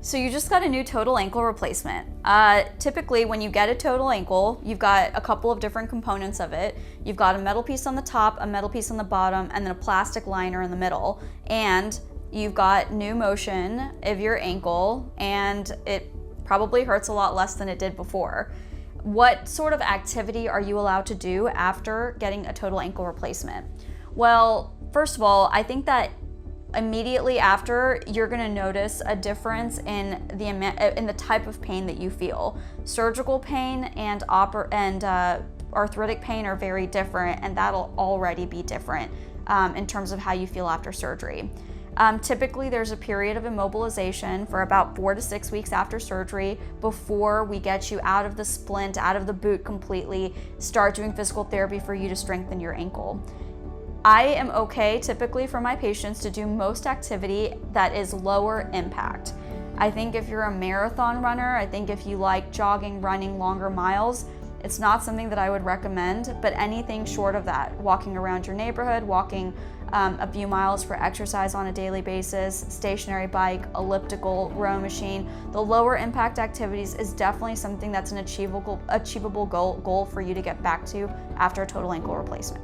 So you just got a new total ankle replacement. Typically when you get a total ankle, you've got a couple of different components of it. You've got a metal piece on the top, a metal piece on the bottom, and then a plastic liner in the middle. And you've got new motion of your ankle, and it probably hurts a lot less than it did before. What sort of activity are you allowed to do after getting a total ankle replacement? Well, first of all, I think that immediately after, you're gonna notice a difference in the type of pain that you feel. Surgical pain and arthritic pain are very different, and that'll already be different in terms of how you feel after surgery. Typically, there's a period of immobilization for about 4 to 6 weeks after surgery before we get you out of the splint, out of the boot completely, start doing physical therapy for you to strengthen your ankle. I am okay typically for my patients to do most activity that is lower impact. I think if you're a marathon runner, I think if you like jogging, running longer miles, it's not something that I would recommend, but anything short of that, walking around your neighborhood, walking a few miles for exercise on a daily basis, stationary bike, elliptical, row machine, the lower impact activities is definitely something that's an achievable goal for you to get back to after a total ankle replacement.